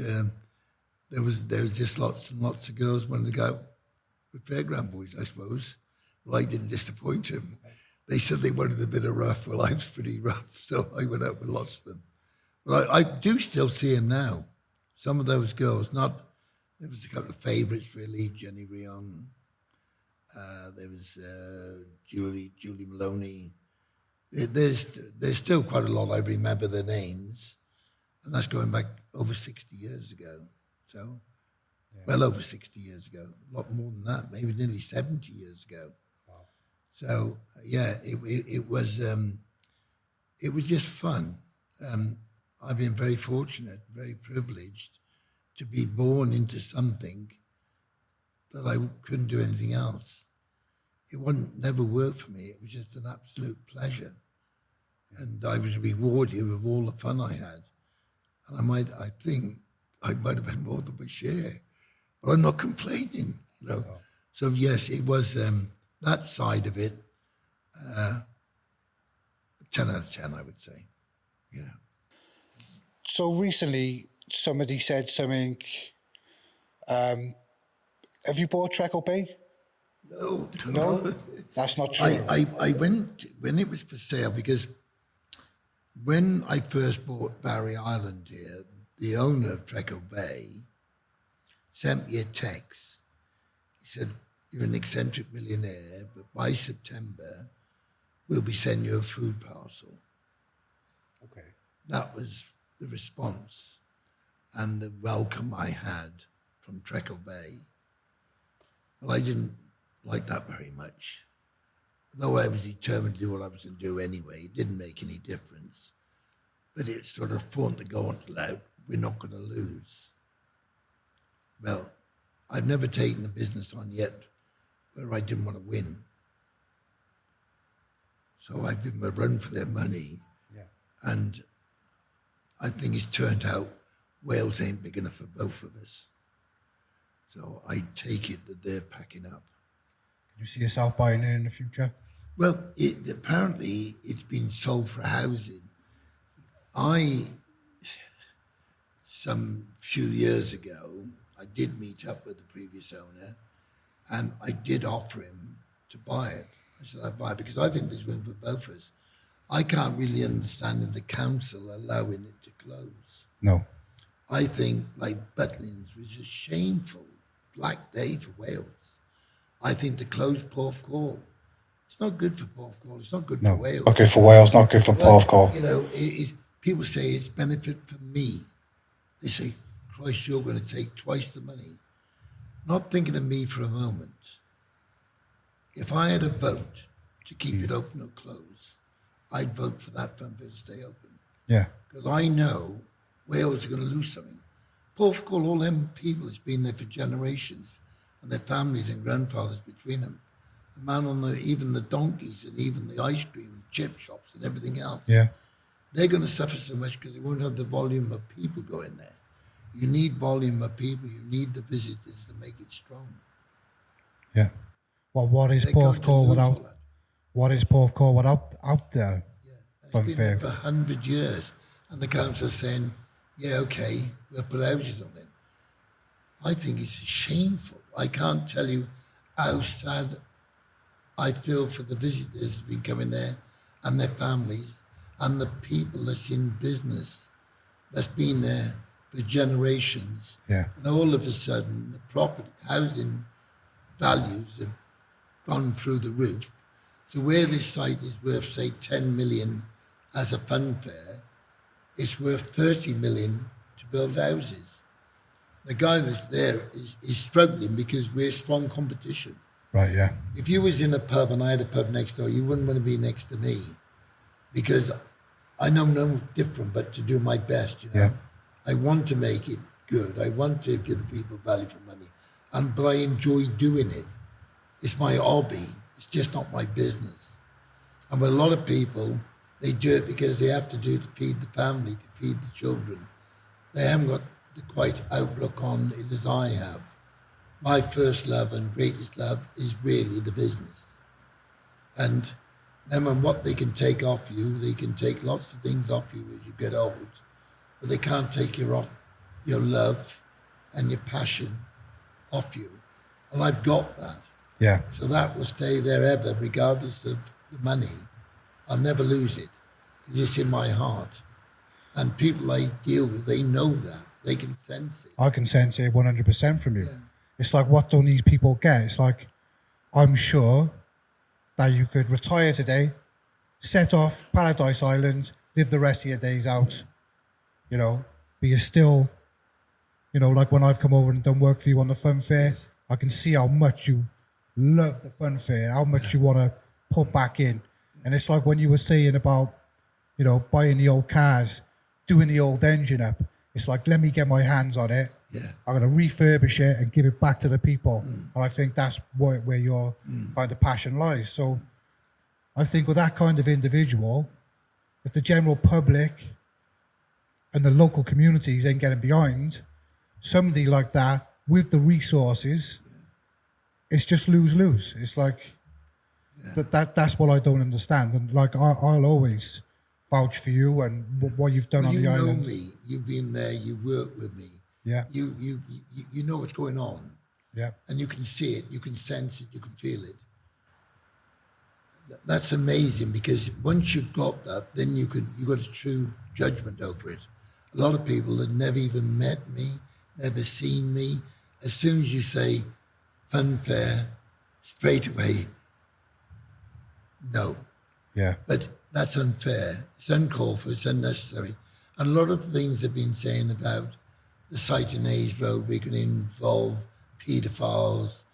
there was just lots and lots of girls wanting to go out with fairground boys, I suppose. Well, I didn't disappoint them. They said they wanted a bit of rough. Well, I was pretty rough, so I went out with lots of them. But I do still see them now. Some of those girls, there was a couple of favourites, really, Jenny Rion. There was Julie Maloney. There's still quite a lot. I remember their names, and that's going back over 60 years ago. So, well over 60 years ago, a lot more than that, maybe nearly 70 years ago. Wow. So it was just fun. I've been very fortunate, very privileged to be born into something that I couldn't do anything else. It wouldn't never work for me. It was just an absolute pleasure. And I was rewarded with all the fun I had. And I think I might have had more than my share. But I'm not complaining, Oh. So yes, it was that side of it, 10 out of 10, I would say. Yeah. So recently, somebody said something, have you bought Treacle Bay? No, that's not true. I went when it was for sale, because when I first bought Barry Island here, the owner of Treacle Bay sent me a text. He said, "You're an eccentric millionaire, but by September, we'll be sending you a food parcel." Okay. That was the response and the welcome I had from Treacle Bay. Well, I didn't like that very much. Though I was determined to do what I was going to do anyway, it didn't make any difference. But it sort of formed to go on to loud, we're not going to lose. Well, I've never taken a business on yet where I didn't want to win. So I've given them a run for their money. Yeah. And I think it's turned out Wales ain't big enough for both of us. So I take it that they're packing up. Can you see yourself buying it in the future? Well, apparently it's been sold for housing. Some few years ago, I did meet up with the previous owner and I did offer him to buy it. I said I'd buy it because I think there's room for both of us. I can't really understand the council allowing it to close. No. I think like Butlins was a shameful black day for Wales. I think to close Porthcawl, it's not good for Porthcawl. It's not good for Wales. Not good for Wales, not good for Porthcawl. You know, people say it's benefit for me. They say, Christ, you're going to take twice the money. Not thinking of me for a moment. If I had a vote to keep it open or close, I'd vote for that funfair to stay open. Yeah. Because I know Wales are going to lose something. Porthcawl, all them people has been there for generations, and their families and grandfathers between them. The man on even the donkeys and even the ice cream and chip shops and everything else. Yeah. They're going to suffer so much because they won't have the volume of people going there. You need volume of people. You need the visitors to make it strong. Yeah. Well, what is Porthcawl without? What is Porthcawl without out there? Yeah. It's been there for 100 years, and the council's saying, "Yeah, okay, we'll put houses on it." I think it's shameful. I can't tell you how sad I feel for the visitors who've been coming there and their families and the people that's in business that's been there for generations. Yeah. And all of a sudden, the property, housing values have gone through the roof. So where this site is worth, say, 10 million as a funfair, it's worth 30 million to build houses. The guy that's there is struggling because we're strong competition. Right, yeah. If you was in a pub and I had a pub next door, you wouldn't want to be next to me because I know no different but to do my best, you know. Yeah. I want to make it good. I want to give the people value for money. But I enjoy doing it. It's my hobby. It's just not my business. And with a lot of people, they do it because they have to do it to feed the family, to feed the children. They haven't got the quite outlook on it as I have. My first love and greatest love is really the business. And no matter what they can take off you, they can take lots of things off you as you get old, but they can't take your love and your passion off you. And I've got that. Yeah. So that will stay there ever, regardless of the money. I'll never lose it. It's in my heart. And people I deal with, they know that. They can sense it. I can sense it 100% from you. Yeah. It's like, what don't these people get? It's like, I'm sure that you could retire today, set off Paradise Island, live the rest of your days out, you know, but you're still, you know, like when I've come over and done work for you on the fun fair, Yes. I can see how much you love the fun fair, how much you want to put back in. And it's like when you were saying about, you know, buying the old cars, doing the old engine up. It's like, let me get my hands on it. Yeah. I'm going to refurbish it and give it back to the people. And I think that's where your kind of passion lies. So I think with that kind of individual, if the general public and the local communities ain't getting behind somebody like that with the resources, it's just lose-lose. It's like, that's what I don't understand. And like, I'll always vouch for you and what you've done on the island. You know me. You've been there. You work with me. Yeah. You know what's going on. Yeah. And you can see it. You can sense it. You can feel it. That's amazing because once you've got that, then you've got a true judgment over it. A lot of people have never even met me, never seen me. As soon as you say fun fair, straight away, no. Yeah. But that's unfair. It's uncalled for. It's unnecessary. And a lot of the things they've been saying about the site in Hayes Road, we're going to involve paedophiles,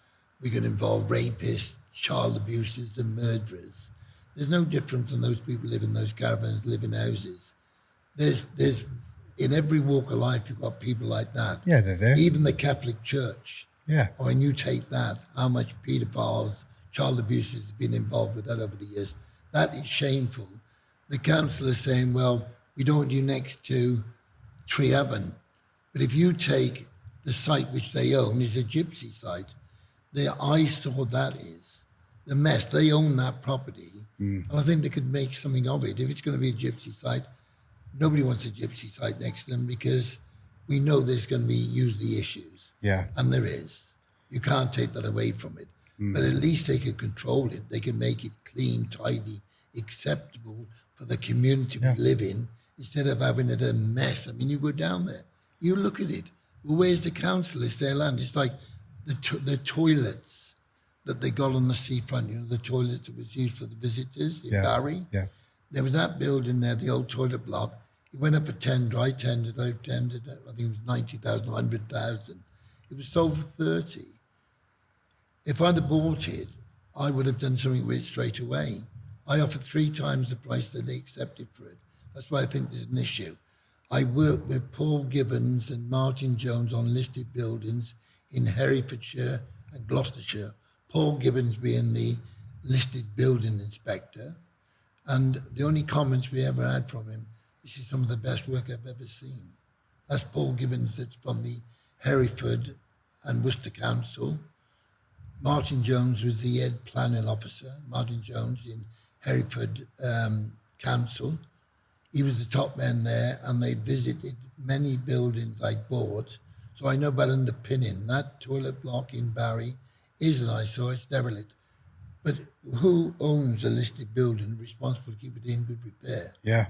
we're going to involve rapists, child abusers and murderers. There's no difference than those people live in those caravans, live in houses. There's in every walk of life, you've got people like that. Yeah, they're there. Even the Catholic Church. Yeah. When you take that, how much paedophiles, child abusers have been involved with that over the years. That is shameful. The council is saying, well, we don't want you next to Treavan. But if you take the site which they own is a gypsy site, their eyesore that is, the mess. They own that property. And I think they could make something of it. If it's going to be a gypsy site, nobody wants a gypsy site next to them because we know there's going to be usually issues. Yeah. And there is. You can't take that away from it. But at least they can control it. They can make it clean, tidy, acceptable for the community we live in instead of having it a mess. I mean, you go down there, you look at it. Well, where's the council? It's their land. It's like the toilets that they got on the seafront, you know, the toilets that was used for the visitors in Barry. Yeah. There was that building there, the old toilet block. It went up for tender. I tendered. I think it was 90,000, 100,000. It was sold for 30. If I'd have bought it, I would have done something with it straight away. I offered 3 times the price that they accepted for it. That's why I think there's an issue. I worked with Paul Gibbons and Martin Jones on listed buildings in Herefordshire and Gloucestershire. Paul Gibbons being the listed building inspector. And the only comments we ever had from him, this is some of the best work I've ever seen. That's Paul Gibbons, that's from the Hereford and Worcester Council. Martin Jones was the head planning officer, Martin Jones in Hereford Council. He was the top man there, and they visited many buildings I bought. So I know about underpinning. That toilet block in Barry is an eyesore, it's derelict. But who owns a listed building responsible to keep it in good repair? Yeah.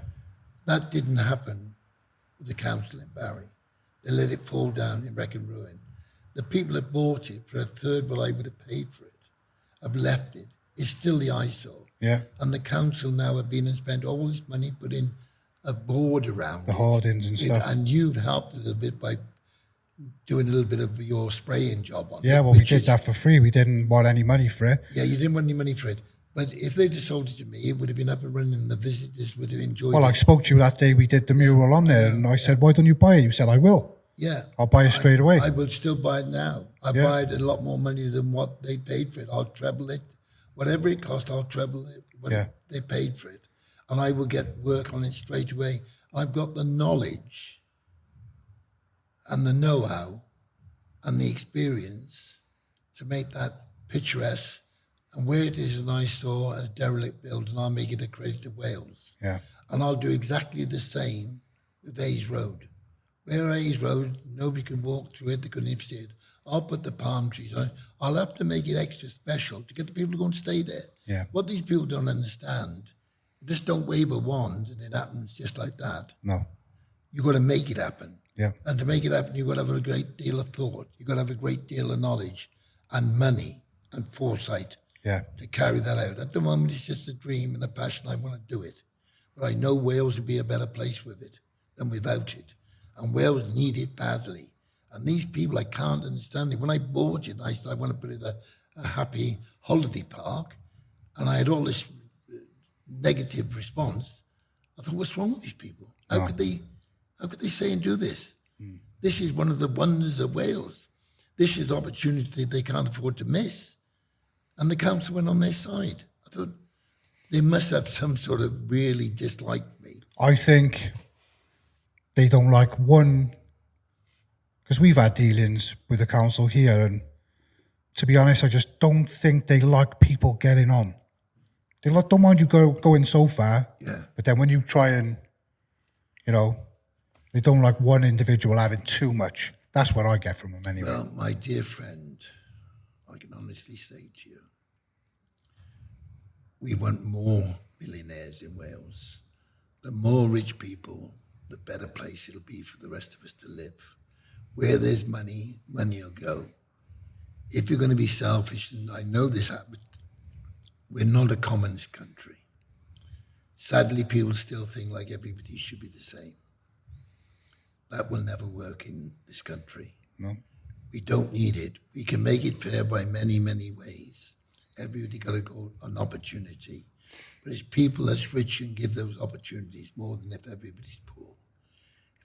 That didn't happen with the council in Barry. They let it fall down in wreck and ruin. The people that bought it for a third what I would have paid for it have left it. It's still the eyesore. Yeah. And the council now have been and spent all this money putting a board around The hoardings and stuff. And you've helped a little bit by doing a little bit of your spraying job on it. Yeah, well, we did that for free. We didn't want any money for it. Yeah, you didn't want any money for it. But if they'd have sold it to me, it would have been up and running and the visitors would have enjoyed Well, it. I spoke to you that day we did the mural on there, and I said, why don't you buy it? You said, I will. Yeah. I'll buy it straight away. I will still buy it now. I buy it a lot more money than what they paid for it. I'll treble it. Whatever it cost, I'll treble it what they paid for it. And I will get work on it straight away. I've got the knowledge and the know-how and the experience to make that picturesque. And where it is an eyesore and a derelict building, I'll make it a credit to Wales. Yeah. And I'll do exactly the same with Hayes Road. Where Hayes Road, nobody can walk through it, they couldn't even see it. I'll put the palm trees on it. I'll have to make it extra special to get the people to go and stay there. Yeah. What these people don't understand, you just don't wave a wand and it happens just like that. No. You've got to make it happen. Yeah. And to make it happen, you've got to have a great deal of thought. You've got to have a great deal of knowledge and money and foresight to carry that out. At the moment, it's just a dream and a passion. I want to do it. But I know Wales would be a better place with it than without it. And Wales need it badly. And these people, I can't understand it. When I bought it, I said, I want to put it in a happy holiday park. And I had all this negative response. I thought, what's wrong with these people? How could they say and do this? This is one of the wonders of Wales. This is opportunity they can't afford to miss. And the council went on their side. I thought, they must have some sort of really dislike me. I think they don't like one, because we've had dealings with the council here, and to be honest, I just don't think they like people getting on. They don't mind you going so far, but then when you try and, they don't like one individual having too much. That's what I get from them anyway. Well, my dear friend, I can honestly say to you, we want more millionaires in Wales. The more rich people, the better place it'll be for the rest of us to live. Where there's money, money will go. If you're going to be selfish, and I know this happens, we're not a commons country. Sadly, people still think like everybody should be the same. That will never work in this country. No. We don't need it. We can make it fair by many, many ways. Everybody got to go an opportunity. But it's people that's rich and give those opportunities more than if everybody's poor.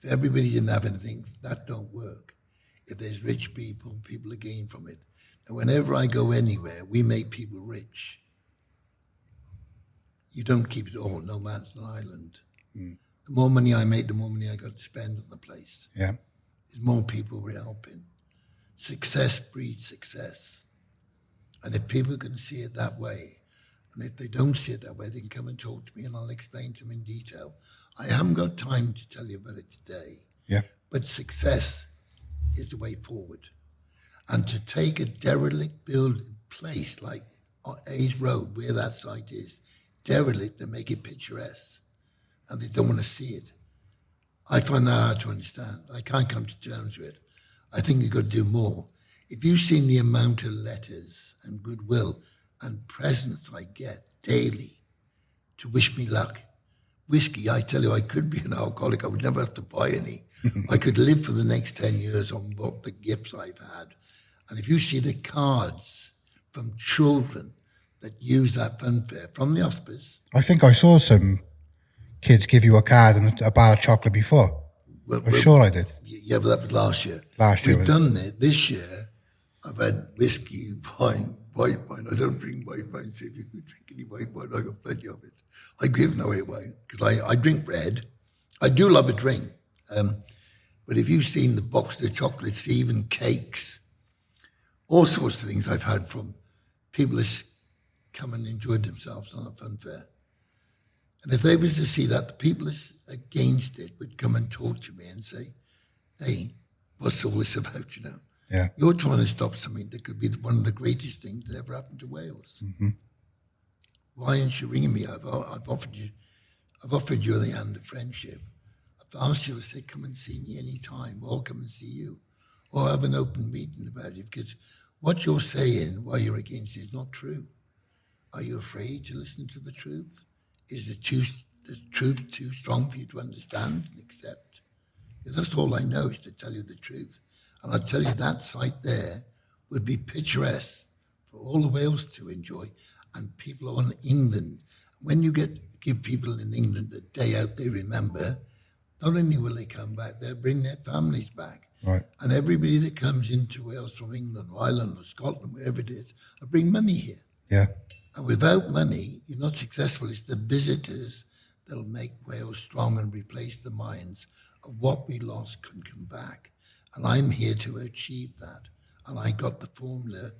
If everybody didn't have anything, that don't work. If there's rich people, people are gain from it. And whenever I go anywhere, we make people rich. you don't keep it all. No man's an island. The more money I make, the more money I got to spend on the place. Yeah. There's more people we're helping. Success breeds success. And if people can see it that way, and if they don't see it that way, they can come and talk to me and I'll explain to them in detail. I haven't got time to tell you about it today. Yeah. But success is the way forward. And to take a derelict building place like Hayes Road, where that site is, derelict, and make it picturesque, and they don't want to see it. I find that hard to understand. I can't come to terms with it. I think you've got to do more. If you've seen the amount of letters and goodwill and presents I get daily to wish me luck, whiskey, I tell you, I could be an alcoholic. I would never have to buy any. I could live for the next 10 years on what the gifts I've had. And if you see the cards from children that use that fun fair from the hospice. I think I saw some kids give you a card and a bar of chocolate before. I'm sure I did. Yeah, but that was last year. We've done it this year. I've had whiskey, wine, white wine. I don't drink white wine, so if you could drink any white wine, I got plenty of it. I give no white wine because I drink red. I do love a drink. But if you've seen the box of chocolates, even cakes, all sorts of things I've had from people that come and enjoyed themselves on a fun fair. And if they was to see that, the people against it would come and talk to me and say, hey, what's all this about, you know? Yeah. You're trying to stop something that could be one of the greatest things that ever happened to Wales. Mm-hmm. Why aren't you ringing me? I've offered you the hand of friendship. I've asked you to say, come and see me anytime, or I'll come and see you, or have an open meeting about it, because what you're saying, why you're against it, is not true. Are you afraid to listen to the truth? Is the truth too strong for you to understand and accept? Because that's all I know, is to tell you the truth. And I tell you, that site there would be picturesque for all the Wales to enjoy, and people on England. When you give people in England a day out they remember, not only will they come back, they'll bring their families back. Right. And everybody that comes into Wales from England or Ireland or Scotland, wherever it is, will bring money here. Yeah. And without money, you're not successful. It's the visitors that'll make Wales strong and replace the minds of what we lost can come back. And I'm here to achieve that. And I got the formula,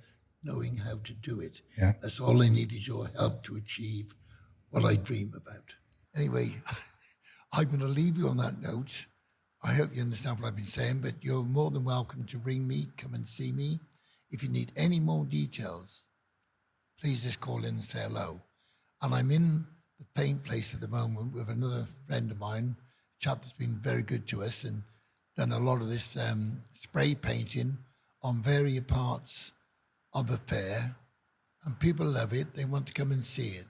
knowing how to do it. Yeah. That's all I need, is your help to achieve what I dream about. Anyway, I'm going to leave you on that note. I hope you understand what I've been saying, but you're more than welcome to ring me, come and see me. If you need any more details, please just call in and say hello. And I'm in the paint place at the moment with another friend of mine, a chap that's been very good to us and done a lot of this spray painting on various parts of the fair. And people love it. They want to come and see it.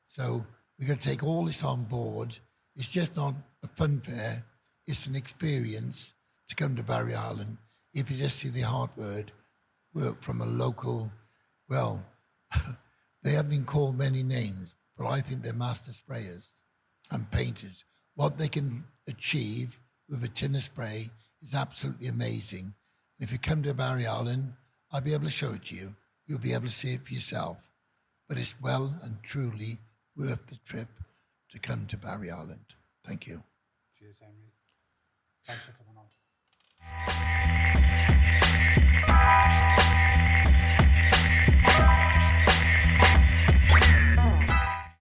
So we're going to take all this on board. It's just not a fun fair. It's an experience to come to Barry Island. If you just see the artwork from a local, well, they have been called many names, but I think they're master sprayers and painters. What they can achieve with a tin of spray is absolutely amazing. If you come to Barry Island, I'll be able to show it to you. You'll be able to see it for yourself. But it's well and truly worth the trip to come to Barry Island. Thank you. Cheers, Henry. Thanks for coming on.